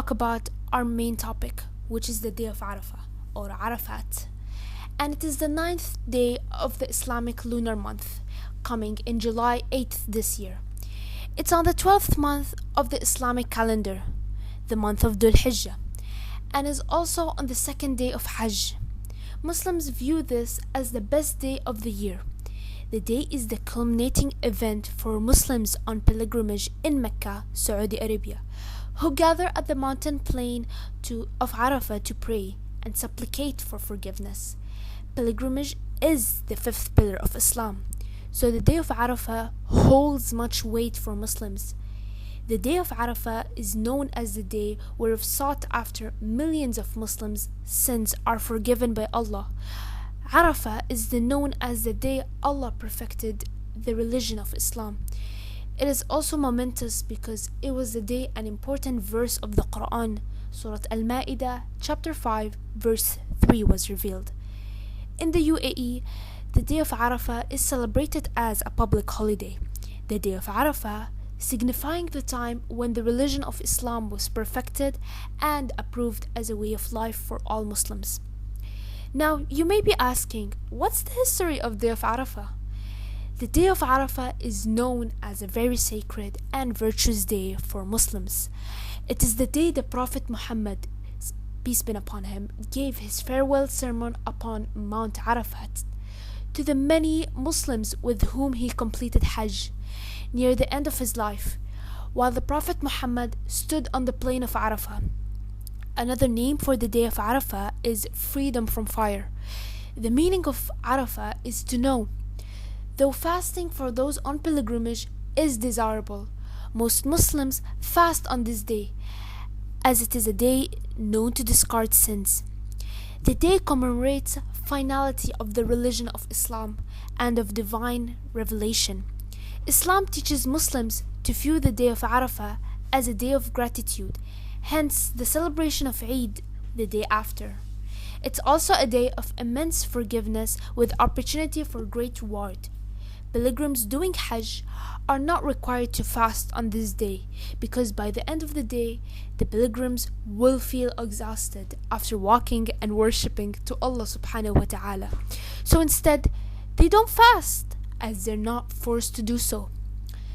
talk about our main topic, which is the day of Arafah or Arafat. And it is the ninth day of the Islamic lunar month, coming in July 8th this year. It's on the 12th month of the Islamic calendar, the month of Dhul Hijjah, and is also on the second day of Hajj. Muslims view this as the best day of the year. The day is the culminating event for Muslims on pilgrimage in Mecca, Saudi Arabia, who gather at the mountain plain of Arafah to pray and supplicate for forgiveness. Pilgrimage is the fifth pillar of Islam, so the day of Arafah holds much weight for Muslims. The day of Arafah is known as the day where, if sought after, millions of Muslims' sins are forgiven by Allah. Arafah is known as the day Allah perfected the religion of Islam. It is also momentous because it was the day an important verse of the Quran, Surah Al-Ma'idah, chapter 5, verse 3 was revealed. In the UAE, the day of Arafah is celebrated as a public holiday. The day of Arafah signifying the time when the religion of Islam was perfected and approved as a way of life for all Muslims. Now, you may be asking, what's the history of the day of Arafah? The day of Arafah is known as a very sacred and virtuous day for Muslims. It is the day the Prophet Muhammad, peace be upon him, gave his farewell sermon upon Mount Arafat to the many Muslims with whom he completed Hajj near the end of his life, while the Prophet Muhammad stood on the plain of Arafah. Another name for the day of Arafah is freedom from fire. The meaning of Arafah is to know. Though fasting for those on pilgrimage is desirable, most Muslims fast on this day, as it is a day known to discard sins. The day commemorates finality of the religion of Islam and of divine revelation. Islam teaches Muslims to view the day of Arafah as a day of gratitude, hence the celebration of Eid the day after. It's also a day of immense forgiveness with opportunity for great reward. Pilgrims doing Hajj are not required to fast on this day because by the end of the day, the pilgrims will feel exhausted after walking and worshipping to Allah subhanahu wa ta'ala. So instead, they don't fast as they're not forced to do so.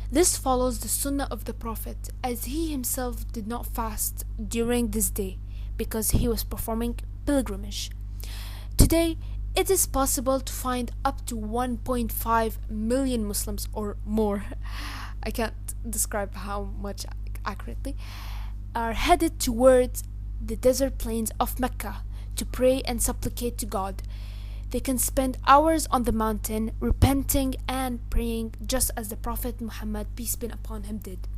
This follows the sunnah of the Prophet, as he himself did not fast during this day because he was performing pilgrimage. Today, it is possible to find up to 1.5 million Muslims or more, I can't describe how much accurately, are headed towards the desert plains of Mecca to pray and supplicate to God. They can spend hours on the mountain repenting and praying just as the Prophet Muhammad, peace be upon him, did.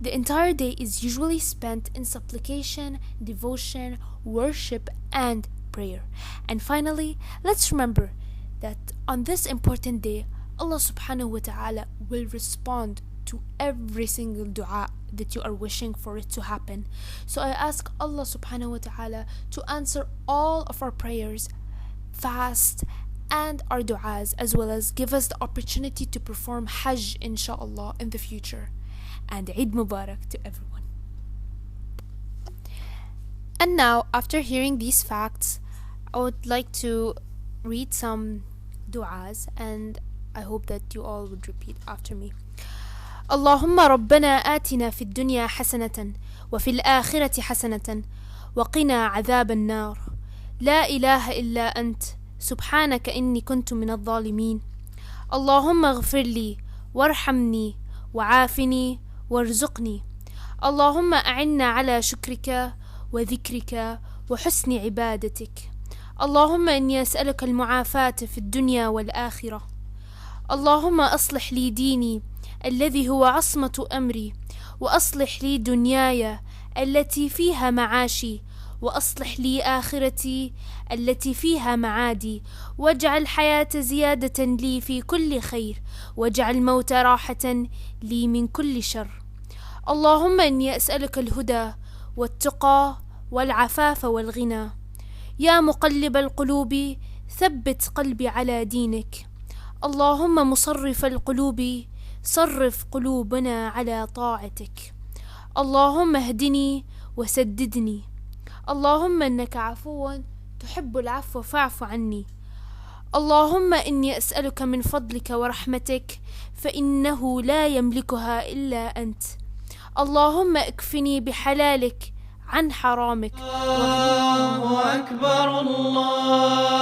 The entire day is usually spent in supplication, devotion, worship, and prayer. And finally, let's remember that on this important day, Allah subhanahu wa ta'ala will respond to every single dua that you are wishing for it to happen. So I ask Allah subhanahu wa ta'ala to answer all of our prayers, fast, and our du'as, as well as give us the opportunity to perform Hajj inshallah in the future. And Eid Mubarak to everyone. And now, after hearing these facts, I would like to read some du'as, and I hope that you all would repeat after me. اللهم ربنا آتنا في الدنيا حسنة وفي الآخرة حسنة وقنا عذاب النار لا إله إلا أنت سبحانك إني كنت من الظالمين اللهم اغفر لي وارحمني وعافني وارزقني اللهم أعنا على شكرك وذكرك وحسن عبادتك اللهم إني أسألك المعافاة في الدنيا والآخرة اللهم أصلح لي ديني الذي هو عصمة أمري وأصلح لي دنياي التي فيها معاشي وأصلح لي آخرتي التي فيها معادي واجعل الحياة زيادة لي في كل خير واجعل الموت راحة لي من كل شر اللهم إني أسألك الهدى والتقى والعفاف والغنى يا مقلب القلوب ثبت قلبي على دينك اللهم مصرف القلوب صرف قلوبنا على طاعتك اللهم اهدني وسددني. اللهم إنك عفو تحب العفو فاعف عني. اللهم إني أسألك من فضلك ورحمتك فإنه لا يملكها إلا أنت. اللهم اكفني بحلالك عن حرامك. الله أكبر الله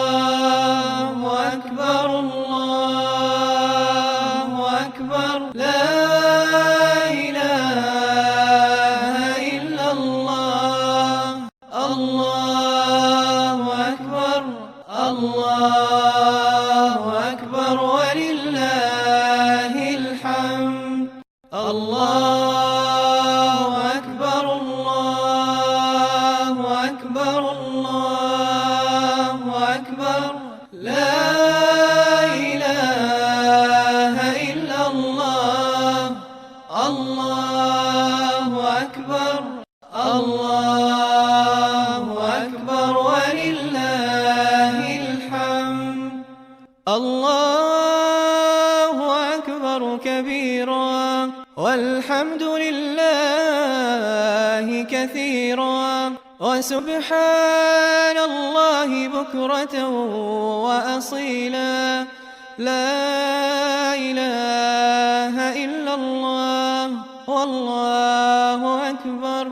أكبر الله أكبر لا إله إلا الله. الله أكبر الله أكبر ولله الحمد. الله أكبر الله أكبر الله أكبر لا إله إلا الله. الله أكبر الله أكبر ولله الحمد. الله أكبر كبيرا والحمد لله كثيرا وسبحان الله بكرة وأصيلا. لا إله إلا الله والله أكبر.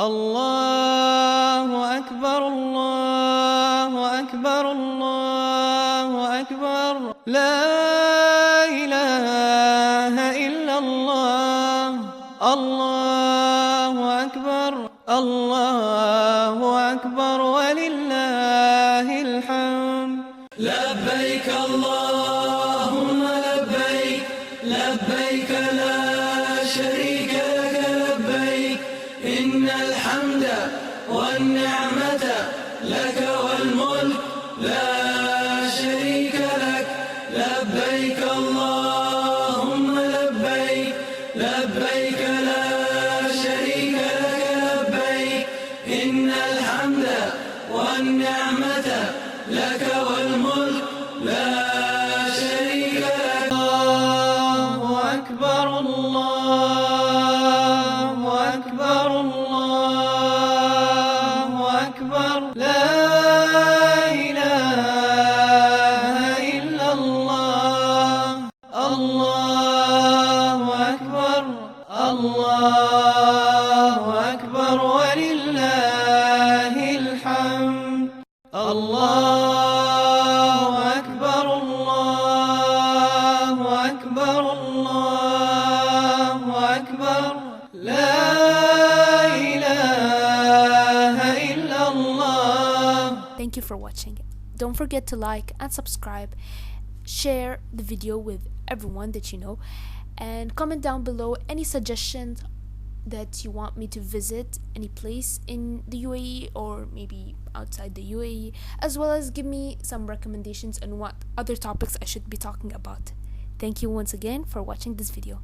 الله أكبر الله أكبر الله أكبر لا إله إلا الله. الله أكبر الله أكبر ولله الحمد. لبيك اللهم لبيك لبيك لا شريك لك لبيك إن الحمد والنعمة لك والملك لا شريك لك. لبيك اللهم لبيك لبيك لا شريك لك لبيك إن الحمد والنعمة لك والملك لا شريك لك. الله أكبر الله أكبر الله أكبر لا إله إلا الله. الله أكبر الله أكبر ولله الحمد. الله أكبر الله أكبر الله أكبر لا إله إلا الله. Thank you for watching. Don't forget to like and subscribe, share the video with everyone that you know, and comment down below any suggestions that you want me to visit, any place in the UAE or maybe outside the UAE, as well as give me some recommendations on what other topics I should be talking about. Thank you once again for watching this video.